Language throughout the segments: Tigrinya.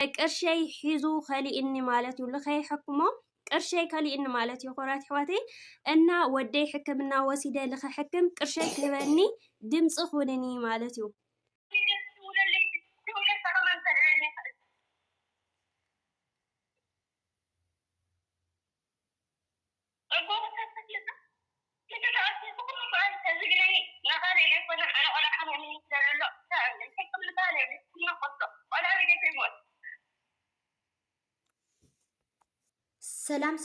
ቅርሸይ ሒዙ خليني مالتي لخي حكمه ቅርሸይ خليني مالتي خورات حواتي እና ወደይ ሕክምና ወሲደ ለኸ ሕክም ቅርሸይ ክበኒ ድምጽ ኹነኒ مالتي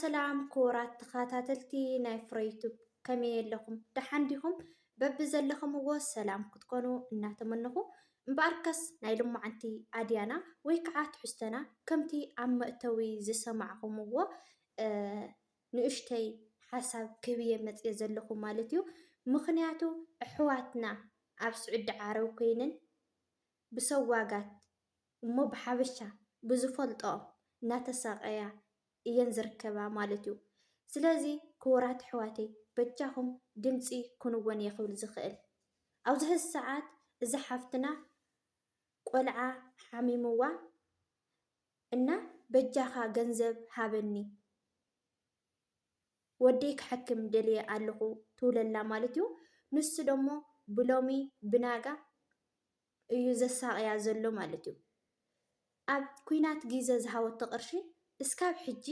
ሰላም ክቡራት ተኸታተልቲ ናይ ፍሬዩቱብ ከመይ ኣለኹም ደሓንዲኹም በብዘለኹምዎ ሰላም ክትኮኑ እናተመንኹ እምበኣርከስ ናይ ልሙዓንቲ ኣድያና ወይ ከዓ ትሕዝቶና ከምቲ ኣብ መእተዊ ዝሰማዕኹምዎ ንእሽተይ ሓሳብ ክብየ መፅየ ዘለኹ ማለት እዩ ምክንያቱ ኣሕዋትና ኣብ ስዑድ ዓረብ ኮይነን ብሰዋጋት እሞ ብሓበሻ ብዝፈልጦ እናተሳቀያ እየን ዝርከባ ማለት እዩ ስለዚ ክቡራት ኣሕዋተይ በጃኹም ድምፂ ክንወን የኽብል ዝኽእል ኣብዚ ሕዚ ሰዓት እዚ ሓፍትና ቆልዓ ሓሚምዋ እና በጃኻ ገንዘብ ሃበኒ ወደይ ክሕክም ደልየ ኣለኹ ትብለላ ማለት እዩ ንሱ ደሞ ብሎሚ ብናጋ እዩ ዘሳቅያ ዘሎ ማለት እዩ ኣብ ኩናት ግዜ ዝሃወቶ ቅርሺ እስካብ ሕጂ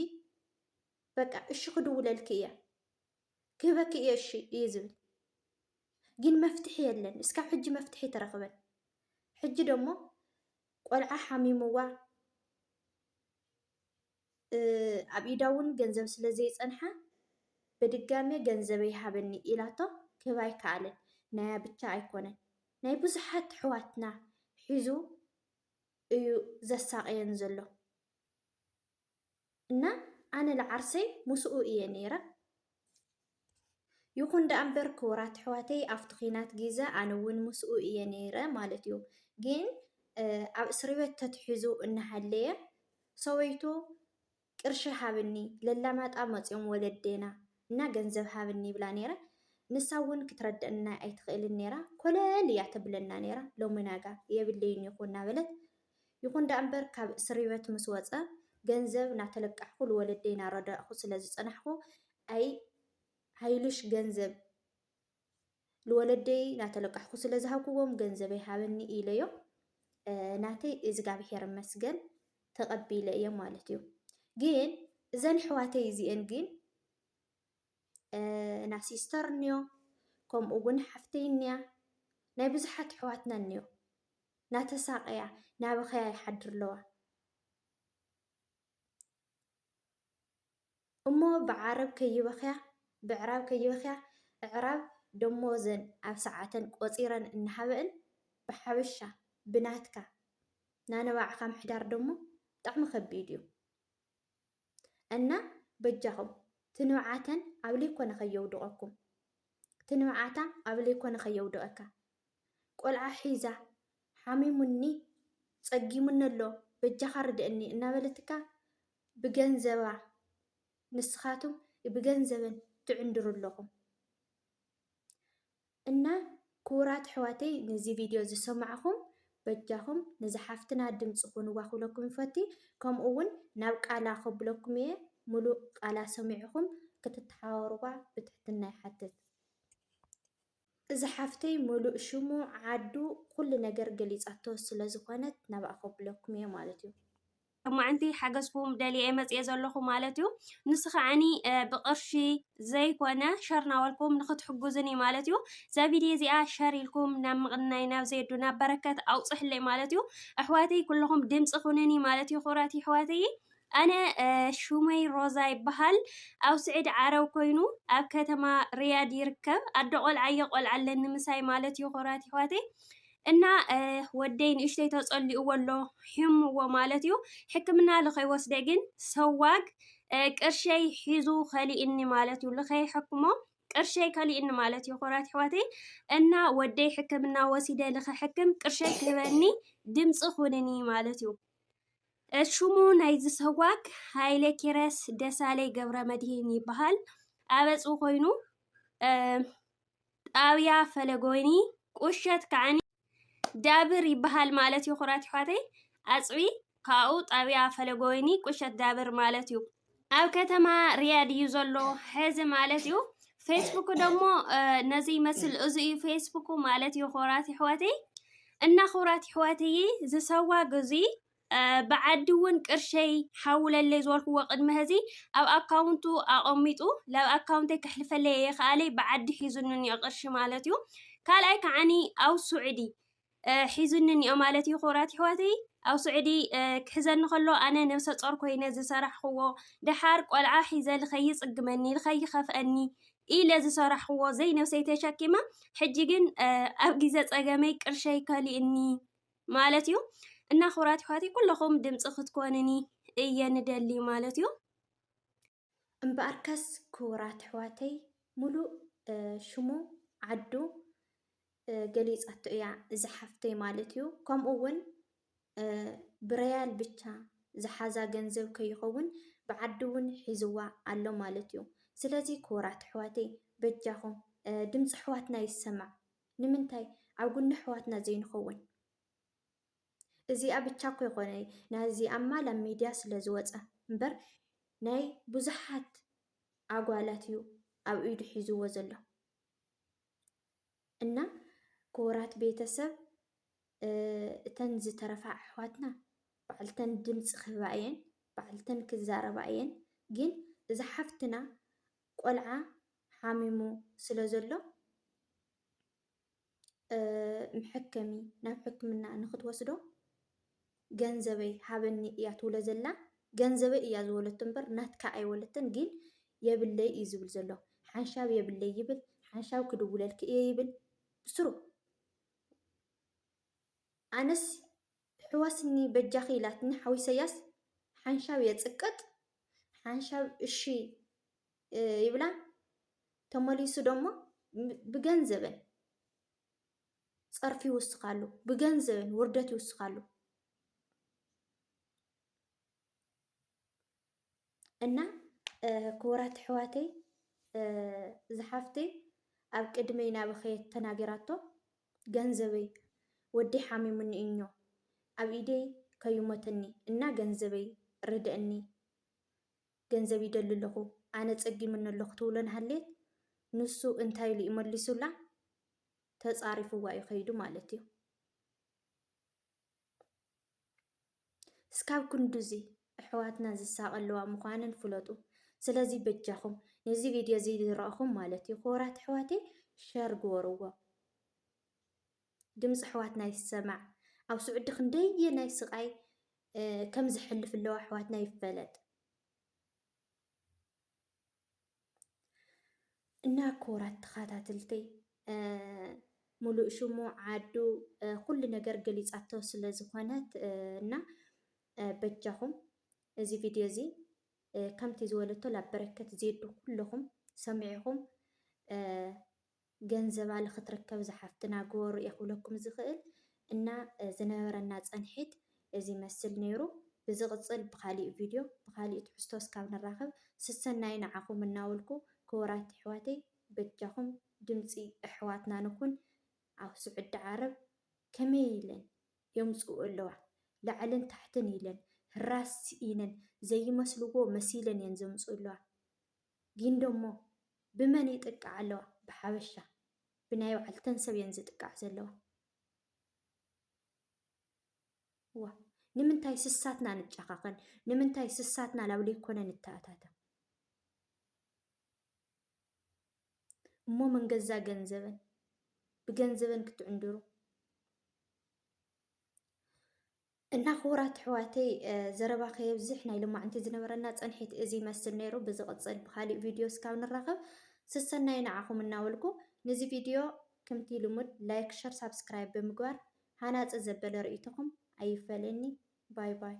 በቃ እሺ ክድውለልክ እያ ክህበክ እየ እሺ እዩ ዝብል ግን መፍትሒ የለን እስካብ ሕጂ መፍትሒ ተረኽበን ሕጂ ደሞ ቆልዓ ሓሚምዋ ኣብ ኢዳ እውን ገንዘብ ስለ ዘይፀንሓ በድጋሜ ገንዘብ ይሃበኒ ኢላቶ ክህባ ኣይከኣለን ናያ ብቻ ኣይኮነን ናይ ብዙሓት ኣሕዋትና ሒዙ እዩ ዘሳቅየን ዘሎ እና ኣነ ለዓርሰይ ምስኡ እየ ነይረ ይኹን ዳ እምበር ክቡራት ኣሕዋተይ ኣብቲ ኩናት ግዜ ኣነ እውን ምስኡ እየ ነይረ ማለት እዩ ግን ኣብ እስር ቤት ተትሒዙ እናሃለየ ሰበይቱ ቅርሺ ሃብኒ ለላማጣ መፅኦም ወለዴና እና ገንዘብ ሃብኒ ይብላ ነይረ ንሳ እውን ክትረድአና ኣይትኽእልን ነይራ ኮለል እያ ተብለና ነይራ ሎሚ ናጋ የብለይን ይኹን እናበለት ይኹን ዳ እምበር ካብ እስር ቤት ምስ ወፀ ገንዘብ ናተለቃሕኩ ለወለደይ ናረዳእኹ ስለ ዝፀናሕኩ ኣይ ሃይሉሽ ገንዘብ ለወለደይ ናተለቃሕኩ ስለ ዝሃብኩዎም ገንዘብ ይሃበኒ ኢለዮ ናተይ እግዚኣብሔር መስገን ተቐቢለ እየ ማለት እዩ ግን እዘን ኣሕዋተይ እዚአን ግን ና ሲስተር እንዮ ከምኡ እውን ሓፍተይ እንያ ናይ ብዙሓት ኣሕዋትና እንዮ ናተሳቀያ ናበኸያ ይሓድር ኣለዋ እሞ ብዓረብ ከይበኸያ ብዕራብ ከይበኸያ ዕራብ ደሞዘን ኣብ ሰዓተን ቆፂረን እናሃበአን ብሓበሻ ብናትካ ናነባዕካ ምሕዳር ደሞ ብጣዕሚ ከቢድ እዩ እና በጃኹም ትንብዓተን ኣብ ለይኮነ ከየውድቐኩም ትንብዓታ ኣብ ለይኮነ ከየውድቐካ ቆልዓ ሒዛ ሓሚሙኒ ፀጊሙኒ ኣሎ በጃኻ ርድአኒ እናበለትካ ብገንዘባ ንስኻቱም ብገንዘበን ትዕንድሩ ኣለኹም እና ክቡራት ኣሕዋተይ ነዚ ቪድዮ ዝሰማዕኹም በጃኹም ነዚ ሓፍትና ድምፂ ኩንዋ ክብለኩም ይፈቲ ከምኡ እውን ናብ ቃላ ከብለኩም እየ ሙሉእ ቃላ ሰሚዕኹም ክትተሓዋወሩዋ ብትሕትና ይሓትት እዚ ሓፍተይ ሙሉእ ሽሙ ዓዱ ኩሉ ነገር ገሊፃቶ ስለ ዝኾነት ናብኣ ከብለኩም እየ ማለት እዩ ማዓንቲ ሓገዝኩም ደልየ መፅየ ዘለኹ ማለት እዩ ንስኻዓኒ ብቅርሺ ዘይኮነ ሸር ናበልኩም ንክትሕግዙኒ ማለት እዩ እዛ ቪድዮ እዚኣ ሸር ኢልኩም ናብ ምቕናይ ናብ ዘየዱ ናብ በረከት ኣውፅሕለይ ማለት እዩ ኣሕዋተይ ኩልኹም ድምፂ ኩነኒ ማለት እዩ ክቡራት ኣሕዋተይ ኣነ ሹመይ ሮዛ ይበሃል ኣብ ስዑድ ዓረብ ኮይኑ ኣብ ከተማ ሪያድ ይርከብ ኣዶ ቆልዓየ ቆልዓለን ንምሳይ ማለት እዩ ክቡራት ኣሕዋተይ እና ወደይ ንእሽተይ ተፀሊእዎ ኣሎ ሕሙዎ ማለት እዩ ሕክምና ለኸይወስደ ግን ሰዋግ ቅርሸይ ሒዙ خليني ማለት እዩ ለኸይ ሕክሞ ቅርሸይ خليني ማለት እዩ ክቡራት ኣሕዋተይ እና ወደይ ሕክምና ወሲደ ለኸ ሕክም ቅርሸይ ክህበኒ ድምፂ ኹነኒ ማለት እዩ ሽሙ ናይዚ ሰዋግ ሃይለ ኪረስ ደሳለይ ገብረ መድህን ይበሃል ኣበፁ ኮይኑ ጣብያ ፈለጎኒ ቁሸት ከዓኒ ዳብር ይበሃል ማለት እዩ ክቡራት ኣሕዋተይ ኣፅቢ ካኡ ጣብያ ፈለጎይኒ ቁሸት ዳብር ማለት እዩ ኣብ ከተማ ሪያድ እዩ ዘሎ ሕዚ ማለት እዩ ፌስቡክ ደሞ ነዚ ይመስል እዚ እዩ ፌስቡክ ማለት እዩ ኾራት ሕወተይ እና ኹራት ሕወተይ ዝሰዋ ግዚ بعد ون كرشي حول اللي زورك وقد مهزي أو أكاونتو أقميتو لو أكاونتي كحلف اللي يخالي بعد حيزنني أقرش مالتيو كالاي كعني أو سعودي حيزنني أمالتي خوراتي حواتي أو سعودي كحزن خلو أنا نفس تصور كوينة زي صرح هو دحارك والعا حيزة الخيص أقمني الخي خفأني إلا زي صرح هو زي نفسي تشاكمة حجيجن أبجزت أقامي كرشي كالي إني مالتيو እና ኹራት ሕዋተይ ኩለኹም ድምፂ ክትኮንኒ እየ ንደሊ ማለት እዩ እምበኣርካስ ክቡራት ሕዋተይ ሙሉእ ሽሙ ዓዱ ገሊፃቶ እያ ዝሓፍተይ ማለት እዩ ከምኡ እውን ብረያል ብቻ ዝሓዛ ገንዘብ ከይኸውን ብዓዲ እውን ሒዝዋ ኣሎ ማለት እዩ ስለዚ ክቡራት ሕዋተይ በጃኹም ድምፂ ሕዋትና ይሰማዕ ንምንታይ ኣብ ጉኒ ሕዋትና ዘይንኸውን እዚኣ ብቻ እኮ ይኮነ ናዚ ኣማል ኣብ ሚድያ ስለ ዝወፀ እምበር ናይ ብዙሓት ኣጓላት እዩ ኣብ ኢዱ ሒዝዎ ዘሎ እና ክቡራት ቤተሰብ እተን ዝተረፋ ኣሕዋትና ባዕልተን ድምፂ ክህባ እየን ባዕልተን ክዛረባ እየን ግን እዛ ሓፍትና ቆልዓ ሓሚሙ ስለ ዘሎ ምሕከሚ ናብ ሕክምና ንክትወስዶ ገንዘበይ ሃበኒ እያ ትብሎ ዘላ ገንዘበይ እያ ዝወለቶ እምበር ናትካ ኣይወለተን ግን የብለይ እዩ ዝብል ዘሎ ሓንሻብ የብለይ ይብል ሓንሻብ ክድውለልክ እየ ይብል ብስሩ ኣነስ ሕዋስኒ በጃኺ ኢላትኒ ሓዊሰያስ ሓንሻብ የፅቅጥ ሓንሻብ እሺ ይብላ ተመሊሱ ደሞ ብገንዘበን ፀርፊ ይውስኻሉ ብገንዘበን ውርደት ይውስኻሉ እና ክቡራት ሕዋተይ ዝሓፍተይ ኣብ ቅድመይ ናብ ኸየት ተናገራቶ ገንዘበይ ወዲ ሓሚሙኒ እኞ ኣብ ኢደይ ከይሞተኒ እና ገንዘበይ ርድአኒ ገንዘብ ይደሊ ኣለኹ ኣነ ፀጊሙኒ ኣለኹ ትብሎን ሃሌት ንሱ እንታይ ኢሉ ይመሊሱላ ተፃሪፍዋ እዩ ከይዱ ማለት እዩ እስካብ ክንዱዚ أحواتنا زساق مخانن فلوتو سلازي بجاخم نزي فيديو زي رأخم مالتي خورات حواتي شار قوروا دمز حواتنا يسمع أو سعود خندي نايس قاي كم زحل في اللو حواتنا يفلت إنا كورات خاتاتلتي ملو شمو عادو كل نجار قليز عطو سلازخوانات إنا بجاخم እዚ ቪድዮ እዚ ከምቲ ዝወለቶ ላበረከት ዜዱ ኩልኹም ሰሚዕኹም ገንዘባ ልክትረከብ ዝሓፍትና ጎር የኽብለኩም ዝኽእል እና ዝነበረና ፀንሒት እዚ መስል ነይሩ ብዝቕፅል ብካሊእ ቪድዮ ብካሊእ ትሕዝቶ እስካብ ንራኸብ ስሰናይ ንዓኹም እናወልኩ ክቡራት ኣሕዋተይ በጃኹም ድምፂ ኣሕዋትና ንኩን ኣብ ስዑድ ዓረብ ከመይ ኢለን የምፅኡ ኣለዋ ላዕልን ታሕትን ኢለን ራስ ኢነን ዘይመስልዎ መሲለን እየን ዘምፅኡ ኣለዋ ግን ደሞ ብመን ይጥቃዕ ኣለዋ ብሓበሻ ብናይ ባዕልተን ሰብ እየን ዝጥቃዕ ዘለዋ ዋ ንምንታይ ስሳትና ንጨኻኸን ንምንታይ ስሳትና ላብ ዘይኮነ ንተኣታተ እሞ መንገዛ ገንዘበን ብገንዘበን ክትዕንድሩ እና ክቡራት ሕዋተይ ዘረባ ከየብዝሕ ናይ ልማዕንቲ ዝነበረና ፀንሒት እዚ መስል ነይሩ ብዝቕፅል ብካሊእ ቪድዮ እስካብ ንራኸብ ስሰናይ ንዓኹም እናወልኩ ነዚ ቪድዮ ከምቲ ልሙድ ላይክ ሸር ሳብስክራይብ ብምግባር ሃናፅ ዘበለ ርእይትኹም ኣይፈለኒ ባይ ባይ